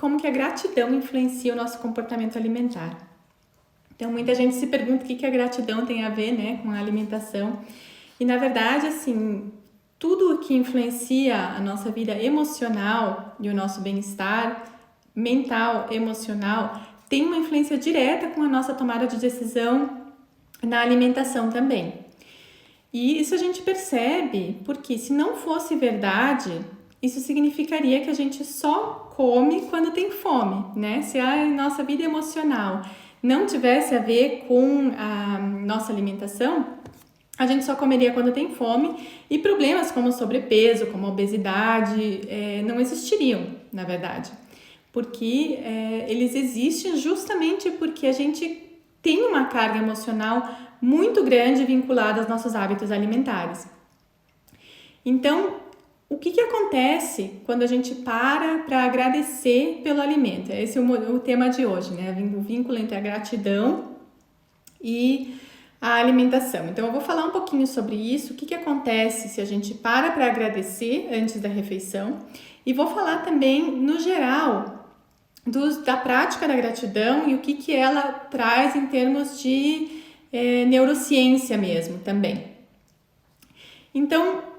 como que a gratidão influencia o nosso comportamento alimentar. Então, muita gente se pergunta o que a gratidão tem a ver, né, com a alimentação. E, na verdade, assim, tudo que influencia a nossa vida emocional e o nosso bem-estar mental, emocional, tem uma influência direta com a nossa tomada de decisão na alimentação também. E isso a gente percebe porque, se não fosse verdade, isso significaria que a gente só come quando tem fome, né? Se a nossa vida emocional não tivesse a ver com a nossa alimentação, a gente só comeria quando tem fome e problemas como sobrepeso, como obesidade, não existiriam, na verdade. Porque eles existem justamente porque a gente tem uma carga emocional muito grande vinculada aos nossos hábitos alimentares. Então, o que acontece quando a gente para agradecer pelo alimento? Esse é o tema de hoje, né? O vínculo entre a gratidão e a alimentação. Então, eu vou falar um pouquinho sobre isso, o que acontece se a gente para agradecer antes da refeição, e vou falar também, no geral, da prática da gratidão e o que ela traz em termos de neurociência mesmo também. Então,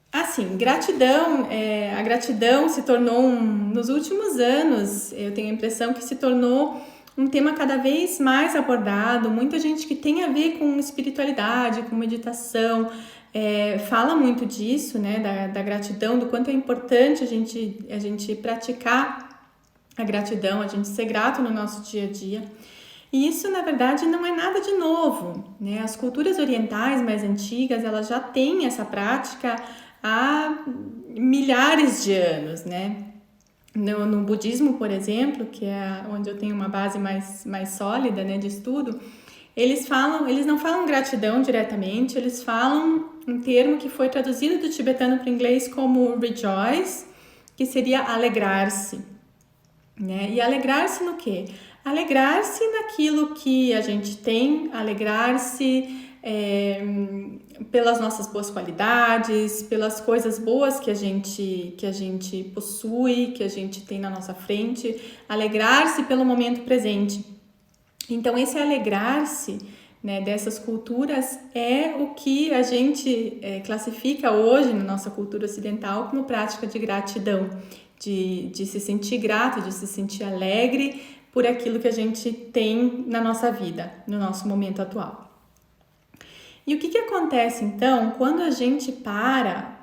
assim, a gratidão se tornou, nos últimos anos, eu tenho a impressão que se tornou um tema cada vez mais abordado, muita gente que tem a ver com espiritualidade, com meditação, fala muito disso, né, da gratidão, do quanto é importante a gente praticar a gratidão, a gente ser grato no nosso dia a dia. E isso, na verdade, não é nada de novo, né? As culturas orientais mais antigas, elas já têm essa prática há milhares de anos, né? No budismo, por exemplo, que é onde eu tenho uma base mais sólida, né, de estudo, eles não falam gratidão diretamente, eles falam um termo que foi traduzido do tibetano para o inglês como rejoice, que seria alegrar-se, né? E alegrar-se no quê? Alegrar-se naquilo que a gente tem, alegrar-se pelas nossas boas qualidades, pelas coisas boas que a gente possui, que a gente tem na nossa frente, alegrar-se pelo momento presente. Então, esse alegrar-se, né, dessas culturas é o que a gente classifica hoje na nossa cultura ocidental como prática de gratidão, de se sentir grato, de se sentir alegre por aquilo que a gente tem na nossa vida, no nosso momento atual. E o que acontece, então, quando a gente para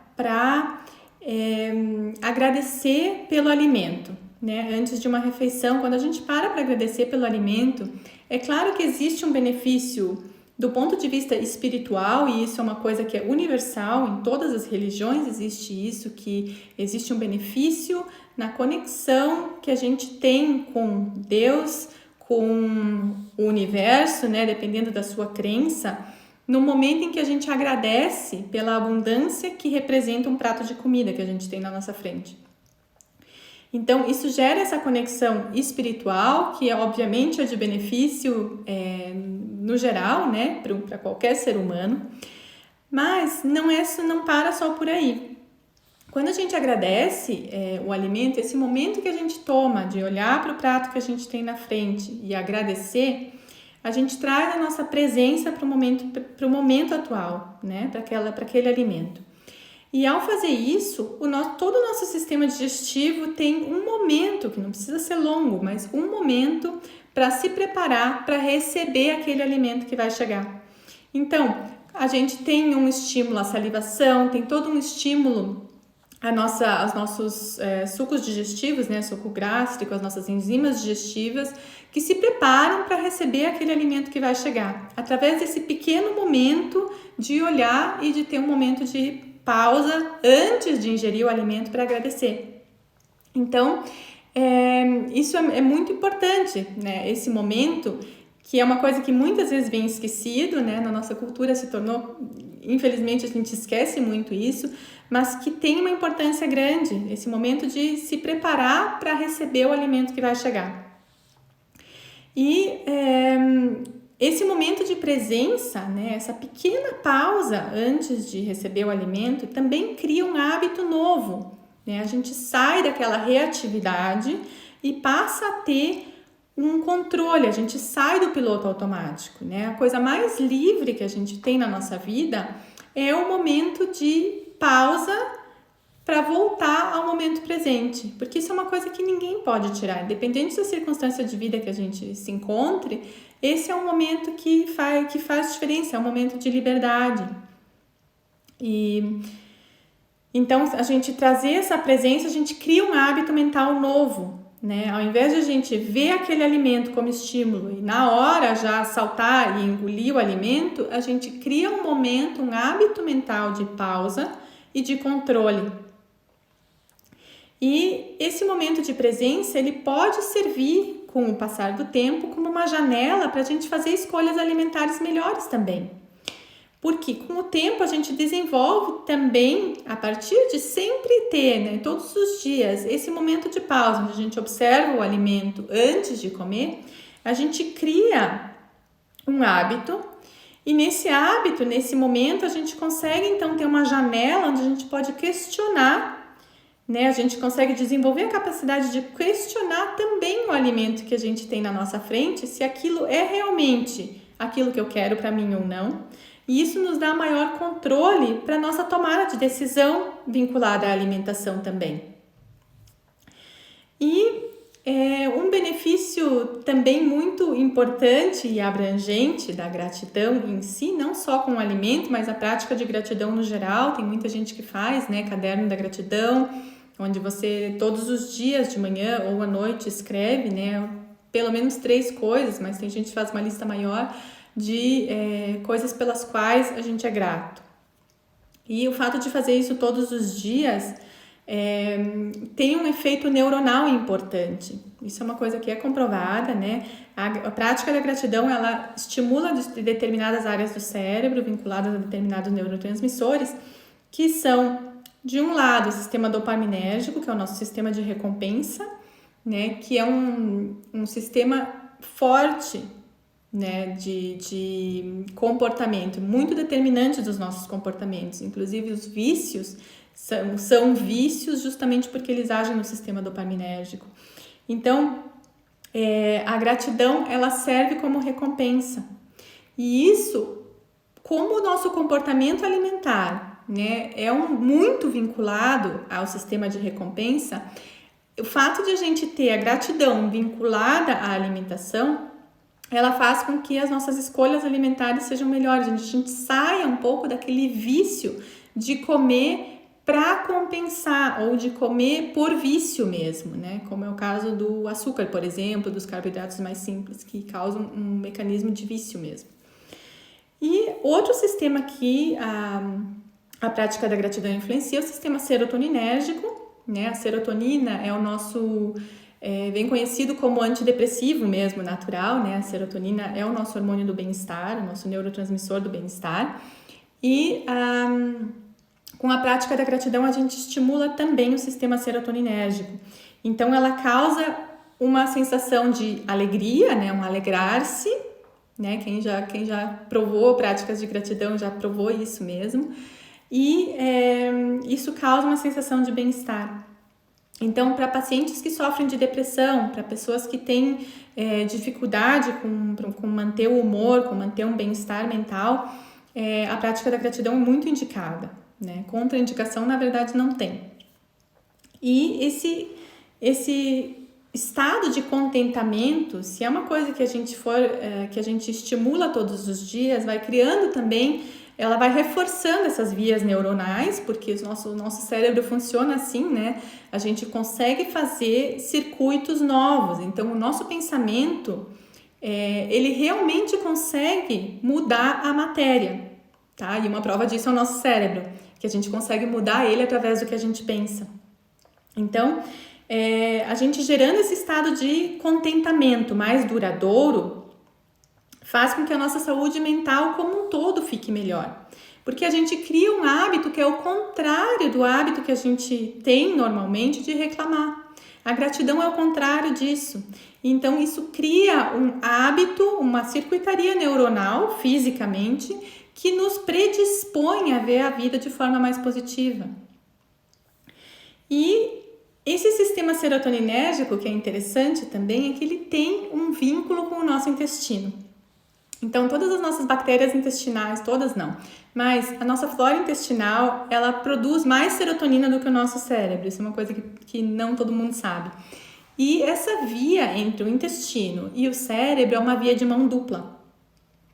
agradecer pelo alimento, né? Antes de uma refeição, quando a gente para agradecer pelo alimento, é claro que existe um benefício do ponto de vista espiritual, e isso é uma coisa que é universal, em todas as religiões existe isso, que existe um benefício na conexão que a gente tem com Deus, com o universo, né? Dependendo da sua crença, no momento em que a gente agradece pela abundância que representa um prato de comida que a gente tem na nossa frente. Então, isso gera essa conexão espiritual, que obviamente é de benefício no geral, né, para qualquer ser humano, mas não para só por aí. Quando a gente agradece o alimento, esse momento que a gente toma de olhar para o prato que a gente tem na frente e agradecer, a gente traz a nossa presença para o momento atual, né, para aquele alimento. E ao fazer isso, todo o nosso sistema digestivo tem um momento, que não precisa ser longo, mas um momento para se preparar para receber aquele alimento que vai chegar. Então, a gente tem um estímulo à salivação, tem todo um estímulo aos nossos sucos digestivos, né, suco gástrico, as nossas enzimas digestivas, que se preparam para receber aquele alimento que vai chegar, através desse pequeno momento de olhar e de ter um momento de pausa antes de ingerir o alimento para agradecer. Então, isso é muito importante, né? Esse momento, que é uma coisa que muitas vezes vem esquecido, né? Na nossa cultura se tornou, infelizmente a gente esquece muito isso, mas que tem uma importância grande, esse momento de se preparar para receber o alimento que vai chegar. E esse momento de presença, né, essa pequena pausa antes de receber o alimento, também cria um hábito novo, né? A gente sai daquela reatividade e passa a ter um controle, a gente sai do piloto automático, né? A coisa mais livre que a gente tem na nossa vida é o momento de pausa para voltar ao momento presente, porque isso é uma coisa que ninguém pode tirar, independente da circunstância de vida que a gente se encontre, esse é um momento que faz diferença, é um momento de liberdade. E então, a gente trazer essa presença, a gente cria um hábito mental novo, né? Ao invés de a gente ver aquele alimento como estímulo e na hora já saltar e engolir o alimento, a gente cria um momento, um hábito mental de pausa e de controle. E esse momento de presença, ele pode servir, com o passar do tempo, como uma janela para a gente fazer escolhas alimentares melhores também. Porque com o tempo a gente desenvolve também, a partir de sempre ter, né, todos os dias, esse momento de pausa, onde a gente observa o alimento antes de comer, a gente cria um hábito e nesse hábito, nesse momento, a gente consegue então ter uma janela onde a gente pode questionar, né? A gente consegue desenvolver a capacidade de questionar também o alimento que a gente tem na nossa frente, se aquilo é realmente aquilo que eu quero para mim ou não. E isso nos dá maior controle para a nossa tomada de decisão vinculada à alimentação também. E um benefício também muito importante e abrangente da gratidão em si, não só com o alimento, mas a prática de gratidão no geral, tem muita gente que faz, né, caderno da gratidão, onde você todos os dias de manhã ou à noite escreve, né, pelo menos 3 coisas, mas tem gente que faz uma lista maior de coisas pelas quais a gente é grato. E o fato de fazer isso todos os dias tem um efeito neuronal importante. Isso é uma coisa que é comprovada, né? A prática da gratidão, ela estimula determinadas áreas do cérebro vinculadas a determinados neurotransmissores, que são, de um lado, o sistema dopaminérgico, que é o nosso sistema de recompensa, né? Que é um sistema forte, né, de comportamento, muito determinante dos nossos comportamentos. Inclusive os vícios são vícios justamente porque eles agem no sistema dopaminérgico. Então, a gratidão, ela serve como recompensa. E isso, como o nosso comportamento alimentar, né, muito vinculado ao sistema de recompensa, o fato de a gente ter a gratidão vinculada à alimentação, ela faz com que as nossas escolhas alimentares sejam melhores, a gente saia um pouco daquele vício de comer para compensar ou de comer por vício mesmo, né? Como é o caso do açúcar, por exemplo, dos carboidratos mais simples, que causam um mecanismo de vício mesmo. E outro sistema que a prática da gratidão influencia é o sistema serotoninérgico, né? A serotonina é o nosso... bem conhecido como antidepressivo mesmo, natural, né? A serotonina é o nosso hormônio do bem-estar, o nosso neurotransmissor do bem-estar. E com a prática da gratidão a gente estimula também o sistema serotoninérgico. Então ela causa uma sensação de alegria, né? Um alegrar-se, né? Quem já provou práticas de gratidão já provou isso mesmo. E isso causa uma sensação de bem-estar. Então, para pacientes que sofrem de depressão, para pessoas que têm dificuldade com manter o humor, com manter um bem-estar mental, a prática da gratidão é muito indicada, né? Contraindicação, na verdade, não tem. E esse estado de contentamento, se é uma coisa que a gente estimula todos os dias, vai criando também, ela vai reforçando essas vias neuronais, porque o nosso cérebro funciona assim, né? A gente consegue fazer circuitos novos. Então, o nosso pensamento, ele realmente consegue mudar a matéria, tá? E uma prova disso é o nosso cérebro, que a gente consegue mudar ele através do que a gente pensa. Então, a gente gerando esse estado de contentamento mais duradouro, faz com que a nossa saúde mental como um todo fique melhor. Porque a gente cria um hábito que é o contrário do hábito que a gente tem normalmente de reclamar. A gratidão é o contrário disso. Então, isso cria um hábito, uma circuitaria neuronal, fisicamente, que nos predispõe a ver a vida de forma mais positiva. E Esse sistema serotoninérgico, que é interessante também, é que ele tem um vínculo com o nosso intestino. Então, todas as nossas bactérias intestinais, todas não, mas a nossa flora intestinal, ela produz mais serotonina do que o nosso cérebro. Isso é uma coisa que não todo mundo sabe. E essa via entre o intestino e o cérebro é uma via de mão dupla.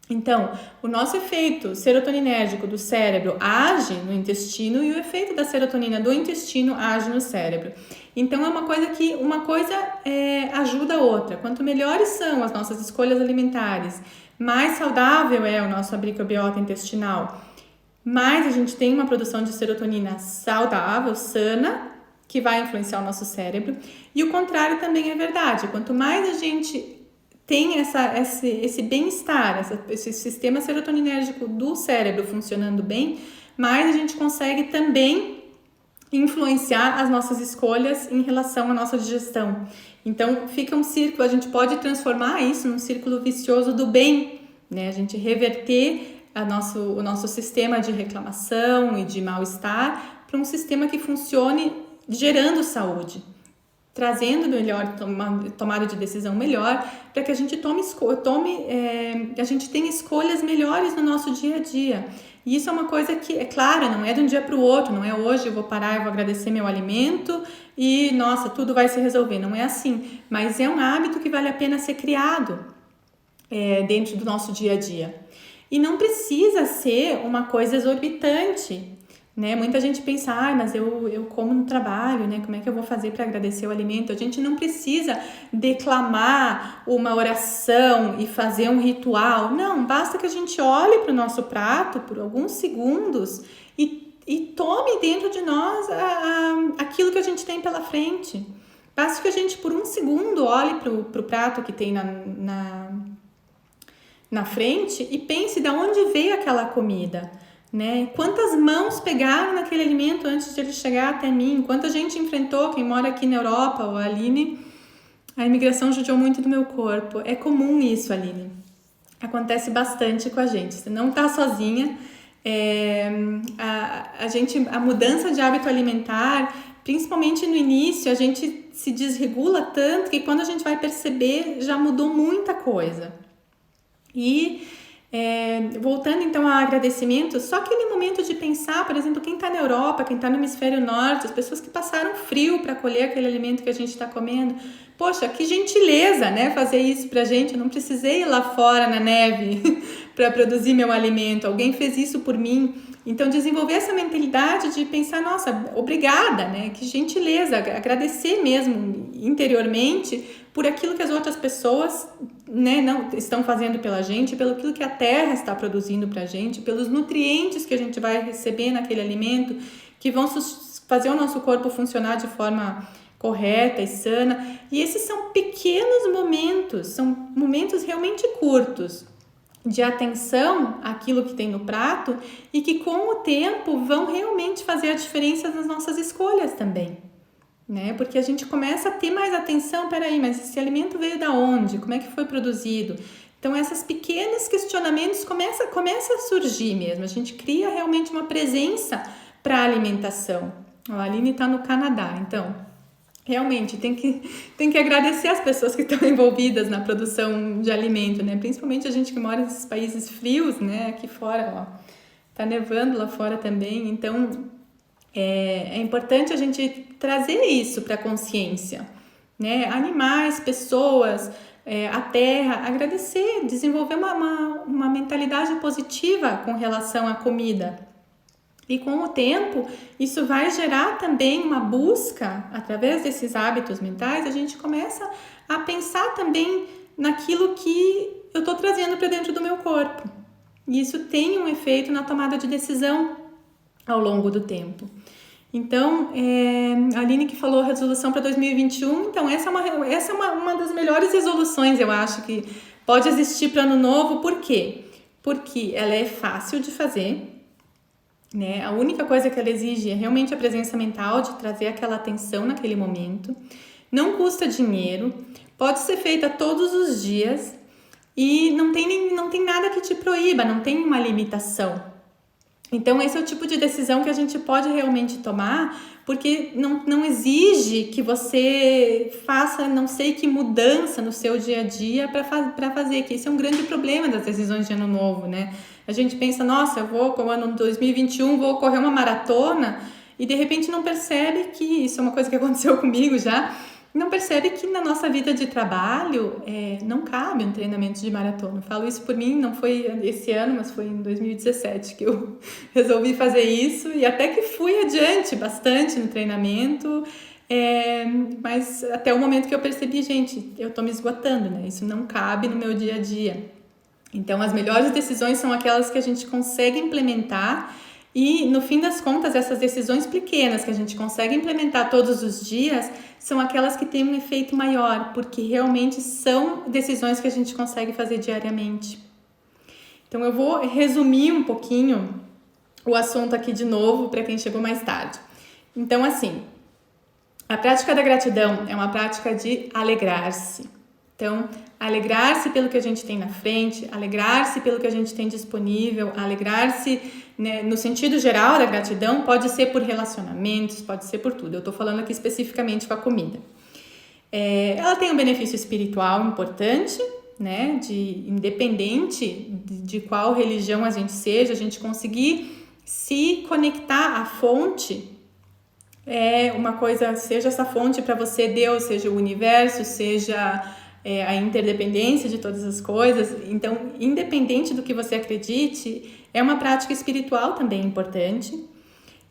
Então, o nosso efeito serotoninérgico do cérebro age no intestino e o efeito da serotonina do intestino age no cérebro. Então, é uma coisa que uma coisa ajuda a outra. Quanto melhores são as nossas escolhas alimentares, mais saudável é o nosso microbiota intestinal, mais a gente tem uma produção de serotonina saudável, sana, que vai influenciar o nosso cérebro. E o contrário também é verdade. Quanto mais a gente tem esse bem-estar, esse sistema serotoninérgico do cérebro funcionando bem, mais a gente consegue também influenciar as nossas escolhas em relação à nossa digestão. Então, fica um círculo, a gente pode transformar isso num círculo vicioso do bem, né? A gente reverter o nosso sistema de reclamação e de mal-estar para um sistema que funcione gerando saúde, trazendo melhor tomada de decisão melhor, para que a gente a gente tenha escolhas melhores no nosso dia a dia. E isso é uma coisa que, é claro, não é de um dia para o outro, não é hoje eu vou parar, eu vou agradecer meu alimento e, nossa, tudo vai se resolver. Não é assim, mas é um hábito que vale a pena ser criado dentro do nosso dia a dia. E não precisa ser uma coisa exorbitante, né? Muita gente pensa, mas eu como no trabalho, né? Como é que eu vou fazer para agradecer o alimento? A gente não precisa declamar uma oração e fazer um ritual. Não, basta que a gente olhe para o nosso prato por alguns segundos e tome dentro de nós aquilo que a gente tem pela frente. Basta que a gente, por um segundo, olhe para o prato que tem na frente e pense de onde veio aquela comida. Né? Quantas mãos pegaram naquele alimento antes de ele chegar até mim? Quanta gente enfrentou, quem mora aqui na Europa, ou a Aline, a imigração judiou muito do meu corpo. É comum isso, Aline. Acontece bastante com a gente. Você não está sozinha. A mudança de hábito alimentar, principalmente no início, a gente se desregula tanto que quando a gente vai perceber, já mudou muita coisa. E voltando então ao agradecimento, só aquele momento de pensar, por exemplo, quem está na Europa, quem está no hemisfério norte, as pessoas que passaram frio para colher aquele alimento que a gente está comendo. Poxa, que gentileza, né, fazer isso pra gente. Eu não precisei ir lá fora na neve para produzir meu alimento, alguém fez isso por mim. Então, desenvolver essa mentalidade de pensar, nossa, obrigada, né, que gentileza, agradecer mesmo interiormente por aquilo que as outras pessoas, né, não estão fazendo pela gente, pelo aquilo que a terra está produzindo pra gente, pelos nutrientes que a gente vai receber naquele alimento, que vão fazer o nosso corpo funcionar de forma correta e sana. E esses são pequenos momentos, são momentos realmente curtos de atenção àquilo que tem no prato e que com o tempo vão realmente fazer a diferença nas nossas escolhas também. Né? Porque a gente começa a ter mais atenção, peraí, mas esse alimento veio da onde? Como é que foi produzido? Então, esses pequenos questionamentos começam a surgir mesmo. A gente cria realmente uma presença para a alimentação. A Aline está no Canadá, então, realmente tem que agradecer as pessoas que estão envolvidas na produção de alimento, né? Principalmente a gente que mora nesses países frios, né? Aqui fora, ó, tá nevando lá fora também, então é importante a gente trazer isso para a consciência, né? Animais, pessoas, a terra, agradecer, desenvolver uma mentalidade positiva com relação à comida. E com o tempo, isso vai gerar também uma busca, através desses hábitos mentais, a gente começa a pensar também naquilo que eu estou trazendo para dentro do meu corpo. E isso tem um efeito na tomada de decisão ao longo do tempo. Então, a Aline que falou resolução para 2021, então essa é uma das melhores resoluções, eu acho, que pode existir para ano novo. Por quê? Porque ela é fácil de fazer, né? A única coisa que ela exige é realmente a presença mental, de trazer aquela atenção naquele momento. Não custa dinheiro, pode ser feita todos os dias e não tem nada que te proíba, não tem uma limitação. Então, esse é o tipo de decisão que a gente pode realmente tomar, porque não exige que você faça não sei que mudança no seu dia a dia para fazer, que esse é um grande problema das decisões de ano novo, né? A gente pensa, nossa, eu vou, com o ano 2021, vou correr uma maratona, e de repente não percebe que, isso é uma coisa que aconteceu comigo já, não percebe que na nossa vida de trabalho não cabe um treinamento de maratona. Eu falo isso por mim, não foi esse ano, mas foi em 2017 que eu resolvi fazer isso e até que fui adiante bastante no treinamento, mas até o momento que eu percebi, gente, eu tô me esgotando, né? Isso não cabe no meu dia a dia. Então, as melhores decisões são aquelas que a gente consegue implementar e, no fim das contas, essas decisões pequenas que a gente consegue implementar todos os dias são aquelas que têm um efeito maior, porque realmente são decisões que a gente consegue fazer diariamente. Então, eu vou resumir um pouquinho o assunto aqui de novo para quem chegou mais tarde. Então, assim, a prática da gratidão é uma prática de alegrar-se. Então, alegrar-se pelo que a gente tem na frente, alegrar-se pelo que a gente tem disponível, alegrar-se, né, no sentido geral da gratidão, pode ser por relacionamentos, pode ser por tudo. Eu estou falando aqui especificamente com a comida. Ela tem um benefício espiritual importante, né, independente de qual religião a gente seja, a gente conseguir se conectar à fonte. Uma coisa, seja essa fonte para você, Deus, seja o universo, seja a interdependência de todas as coisas. Então, independente do que você acredite, é uma prática espiritual também importante.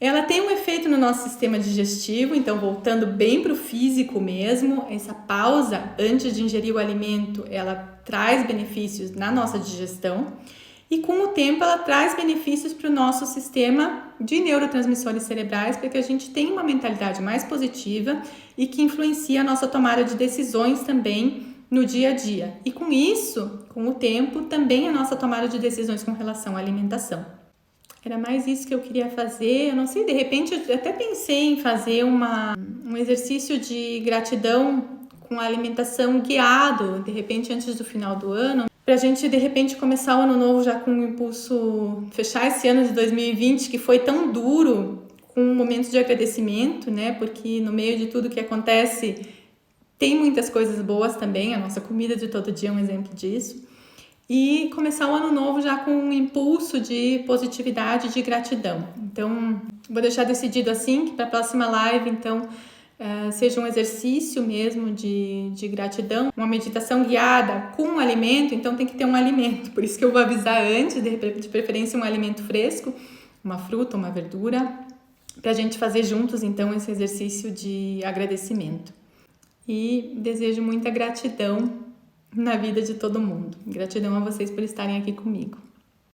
Ela tem um efeito no nosso sistema digestivo, então voltando bem para o físico mesmo, essa pausa antes de ingerir o alimento, ela traz benefícios na nossa digestão. E com o tempo ela traz benefícios para o nosso sistema de neurotransmissores cerebrais, para que a gente tenha uma mentalidade mais positiva e que influencia a nossa tomada de decisões também no dia a dia. E com isso, com o tempo, também a nossa tomada de decisões com relação à alimentação. Era mais isso que eu queria fazer. Eu não sei, de repente eu até pensei em fazer um exercício de gratidão com a alimentação guiado, de repente antes do final do ano, para a gente de repente começar o ano novo já com um impulso, fechar esse ano de 2020 que foi tão duro, com um momento de agradecimento, né? Porque no meio de tudo que acontece tem muitas coisas boas também, a nossa comida de todo dia é um exemplo disso. E começar o ano novo já com um impulso de positividade e de gratidão. Então, vou deixar decidido assim, que para a próxima live, então, seja um exercício mesmo de gratidão, uma meditação guiada com um alimento, então tem que ter um alimento. Por isso que eu vou avisar antes, de preferência um alimento fresco, uma fruta, uma verdura, para a gente fazer juntos, então, esse exercício de agradecimento. E desejo muita gratidão na vida de todo mundo. Gratidão a vocês por estarem aqui comigo.